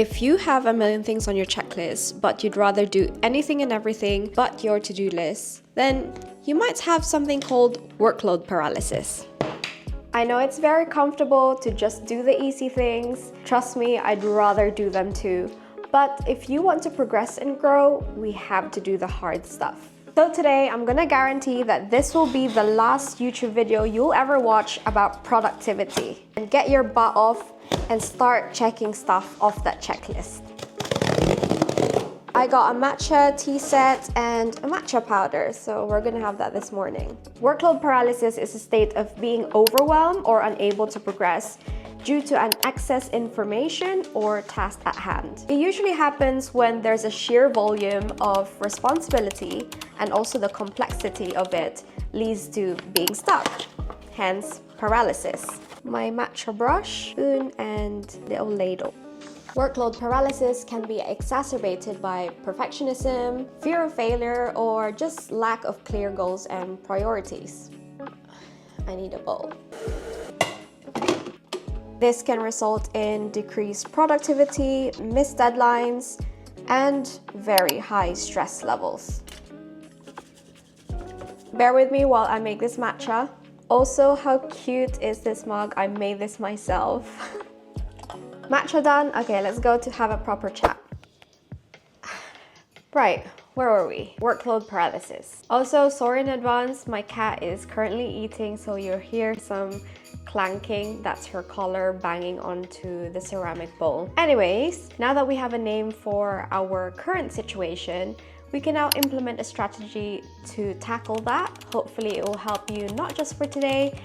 If you have a million things on your checklist, but you'd rather do anything and everything but your to-do list, then you might have something called workload paralysis. I know it's very comfortable to just do the easy things. Trust me, I'd rather do them too. But if you want to progress and grow, we have to do the hard stuff. So today, I'm gonna guarantee that this will be the last YouTube video you'll ever watch about productivity. And get your butt off and start checking stuff off that checklist. I got a matcha tea set and a matcha powder, so we're gonna have that this morning. Workload paralysis is a state of being overwhelmed or unable to progress due to an excess information or task at hand. It usually happens when there's a sheer volume of responsibility, and also the complexity of it leads to being stuck, hence paralysis. My matcha brush, spoon, and little ladle. Workload paralysis can be exacerbated by perfectionism, fear of failure, or just lack of clear goals and priorities. I need a bowl. This can result in decreased productivity, missed deadlines, and very high stress levels. Bear with me while I make this matcha. Also, how cute is this mug? I made this myself. Matcha done? Okay, let's go to have a proper chat. Right, where were we? Workload paralysis. Also, sorry in advance, my cat is currently eating, so you'll hear some clanking. That's her collar banging onto the ceramic bowl. Anyways, now that we have a name for our current situation, we can now implement a strategy to tackle that. Hopefully it will help you not just for today,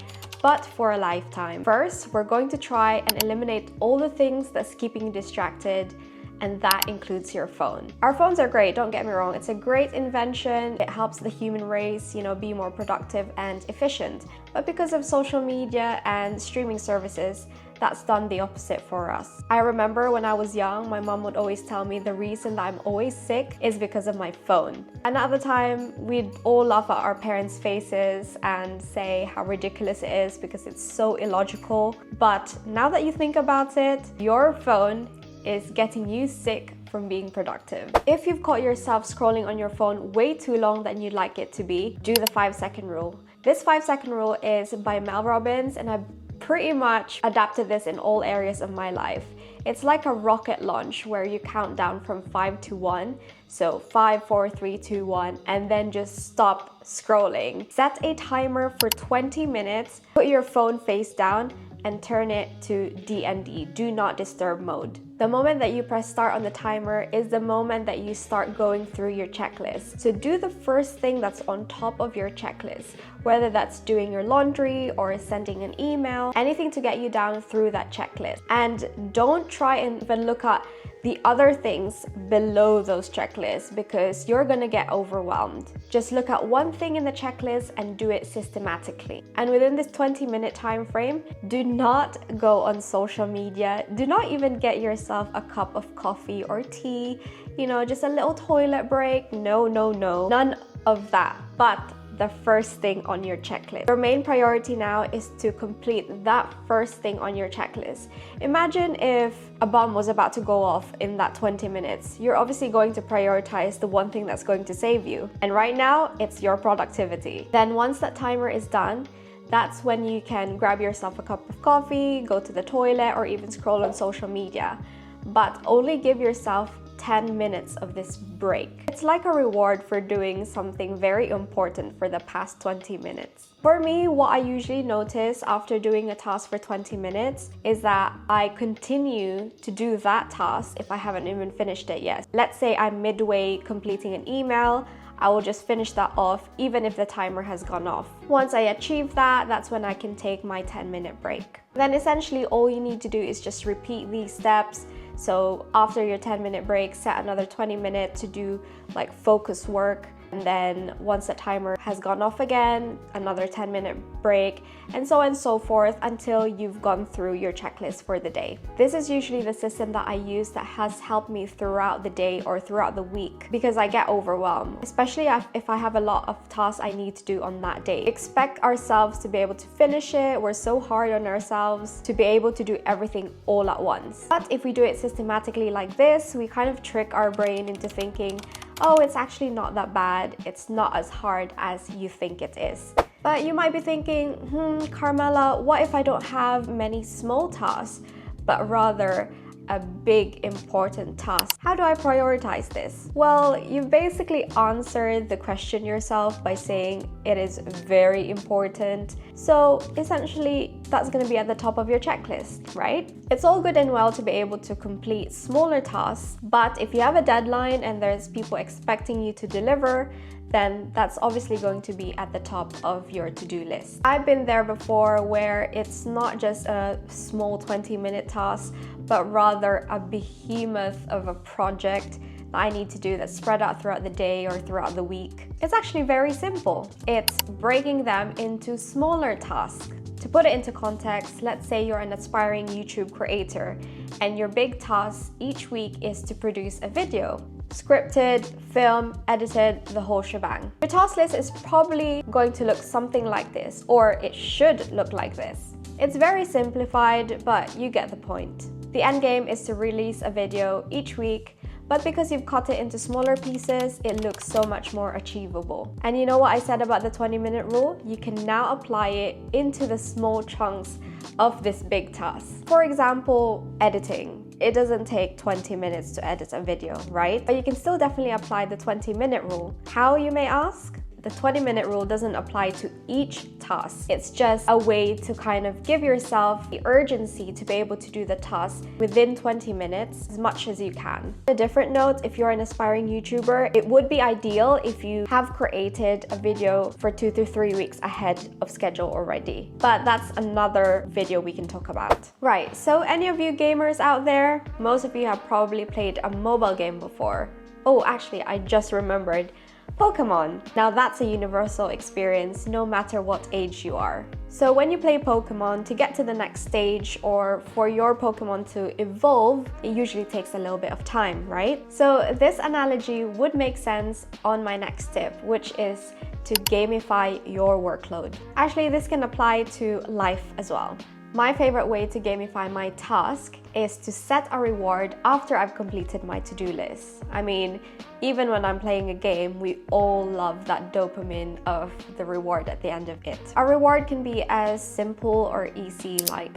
but for a lifetime. First, we're going to try and eliminate all the things that's keeping you distracted, and that includes your phone. Our phones are great, don't get me wrong. It's a great invention. It helps the human race, be more productive and efficient. But because of social media and streaming services, that's done the opposite for us. I remember when I was young, my mom would always tell me the reason that I'm always sick is because of my phone. And at the time, we'd all laugh at our parents' faces and say how ridiculous it is because it's so illogical. But now that you think about it, your phone is getting you sick from being productive. If you've caught yourself scrolling on your phone way too long than you'd like it to be, do the 5-second rule. This 5-second rule is by Mel Robbins, and I pretty much adapted this in all areas of my life. It's like a rocket launch where you count down from 5 to 1. So 5, 4, 3, 2, 1, and then just stop scrolling. Set a timer for 20 minutes, put your phone face down, and turn it to DND, do not disturb mode. The moment that you press start on the timer is the moment that you start going through your checklist. So do the first thing that's on top of your checklist, whether that's doing your laundry or sending an email, anything to get you down through that checklist. And don't try and even look at the other things below those checklists because you're gonna get overwhelmed. Just look at one thing in the checklist and do it systematically. And within this 20-minute time frame, do not go on social media. Do not even get yourself a cup of coffee or tea, just a little toilet break. No, no, no, none of that. But the first thing on your checklist. Your main priority now is to complete that first thing on your checklist. Imagine if a bomb was about to go off in that 20 minutes. You're obviously going to prioritize the one thing that's going to save you. And right now, it's your productivity. Then once that timer is done, that's when you can grab yourself a cup of coffee, go to the toilet, or even scroll on social media. But only give yourself 10 minutes of this break. It's like a reward for doing something very important for the past 20 minutes. For me, what I usually notice after doing a task for 20 minutes is that I continue to do that task if I haven't even finished it yet. Let's say I'm midway completing an email, I will just finish that off even if the timer has gone off. Once I achieve that, that's when I can take my 10-minute break. Then essentially all you need to do is just repeat these steps. So after your 10-minute break, set another 20 minutes to do like focus work. And then once the timer has gone off again, another 10-minute break, and so on and so forth until you've gone through your checklist for the day. This is usually the system that I use that has helped me throughout the day or throughout the week, because I get overwhelmed, especially if I have a lot of tasks I need to do on that day. Expect ourselves to be able to finish it. We're so hard on ourselves to be able to do everything all at once. But if we do it systematically like this, we kind of trick our brain into thinking, oh, it's actually not that bad. It's not as hard as you think it is. But you might be thinking, Carmela, what if I don't have many small tasks, but rather a big important task? How do I prioritize this? Well, you've basically answered the question yourself by saying it is very important. So essentially, that's going to be at the top of your checklist, right? It's all good and well to be able to complete smaller tasks, but if you have a deadline and there's people expecting you to deliver, then that's obviously going to be at the top of your to-do list. I've been there before where it's not just a small 20-minute task, but rather a behemoth of a project that I need to do that's spread out throughout the day or throughout the week. It's actually very simple. It's breaking them into smaller tasks. To put it into context, let's say you're an aspiring YouTube creator and your big task each week is to produce a video. Scripted, filmed, edited, the whole shebang. Your task list is probably going to look something like this, or it should look like this. It's very simplified, but you get the point. The end game is to release a video each week, but because you've cut it into smaller pieces, it looks so much more achievable. And you know what I said about the 20-minute rule? You can now apply it into the small chunks of this big task. For example, editing. It doesn't take 20 minutes to edit a video, right? But you can still definitely apply the 20-minute rule. How, you may ask? The 20-minute rule doesn't apply to each task. It's just a way to kind of give yourself the urgency to be able to do the task within 20 minutes as much as you can. On a different note, if you're an aspiring YouTuber, it would be ideal if you have created a video for 2 to 3 weeks ahead of schedule already. But that's another video we can talk about. Right, so any of you gamers out there, most of you have probably played a mobile game before. Oh, actually, I just remembered. Pokemon. Now that's a universal experience no matter what age you are. So when you play Pokemon, to get to the next stage or for your Pokemon to evolve, it usually takes a little bit of time, right? So this analogy would make sense on my next tip, which is to gamify your workload. Actually, this can apply to life as well. My favorite way to gamify my task is to set a reward after I've completed my to-do list. I mean, even when I'm playing a game, we all love that dopamine of the reward at the end of it. A reward can be as simple or easy, like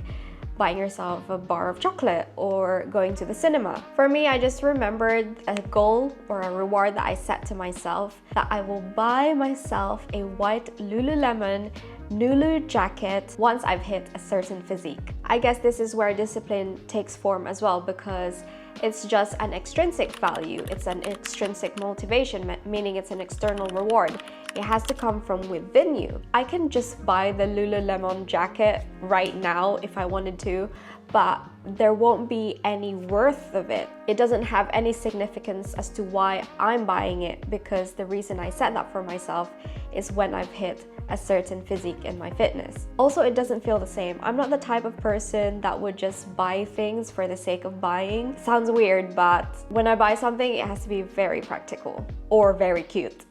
buying yourself a bar of chocolate or going to the cinema. For me, I just remembered a goal or a reward that I set to myself, that I will buy myself a white Lululemon Nulu jacket once I've hit a certain physique. I guess this is where discipline takes form as well, because it's just an extrinsic value. It's an extrinsic motivation, meaning it's an external reward. It has to come from within you. I can just buy the Lululemon jacket right now if I wanted to, but there won't be any worth of it. It doesn't have any significance as to why I'm buying it, because the reason I set that for myself is when I've hit a certain physique in my fitness. Also, it doesn't feel the same. I'm not the type of person that would just buy things for the sake of buying. Sounds weird, but when I buy something, it has to be very practical or very cute.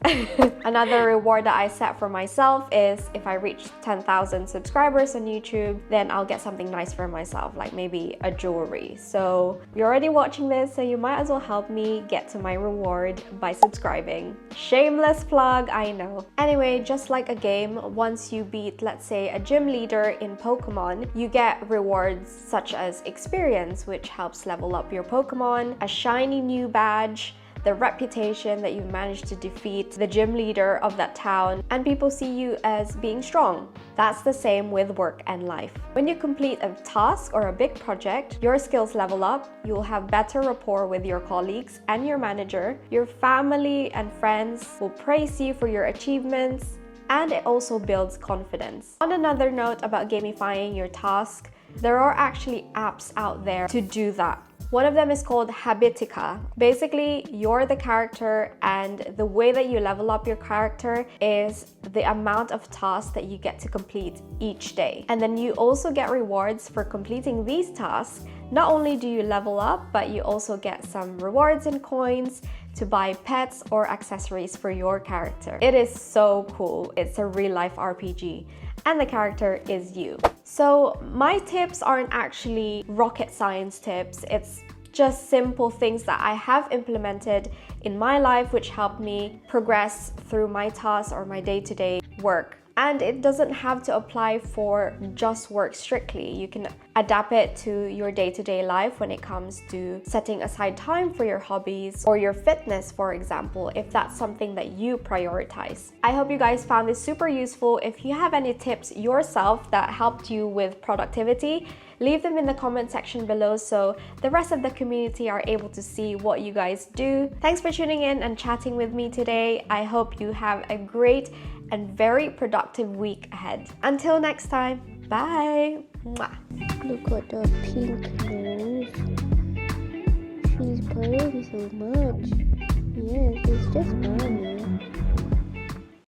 Another reward that I set for myself is if I reach 10,000 subscribers on YouTube, then I'll get something nice for myself, like maybe a jewelry. So you're already watching this, so you might as well help me get to my reward by subscribing. Shameless plug, I know. Anyway, just like a game, once you beat, let's say, a gym leader in Pokemon, you get rewards such as experience, which helps level up your Pokemon, a shiny new badge, the reputation that you've managed to defeat the gym leader of that town, and people see you as being strong. That's the same with work and life. When you complete a task or a big project, your skills level up, you'll have better rapport with your colleagues and your manager, your family and friends will praise you for your achievements, and it also builds confidence. On another note about gamifying your task, there are actually apps out there to do that. One of them is called Habitica. Basically, you're the character, and the way that you level up your character is the amount of tasks that you get to complete each day. And then you also get rewards for completing these tasks. Not only do you level up, but you also get some rewards and coins to buy pets or accessories for your character. It is so cool. It's a real life RPG, and the character is you. So my tips aren't actually rocket science tips. It's just simple things that I have implemented in my life which help me progress through my tasks or my day-to-day work. And it doesn't have to apply for just work strictly. You can adapt it to your day-to-day life when it comes to setting aside time for your hobbies or your fitness, for example, if that's something that you prioritize. I hope you guys found this super useful. If you have any tips yourself that helped you with productivity, leave them in the comment section below so the rest of the community are able to see what you guys do. Thanks for tuning in and chatting with me today. I hope you have a great and very productive week ahead. Until next time, bye! Mwah. Look at the pink nose. She's purring so much. Yes, it's just mommy.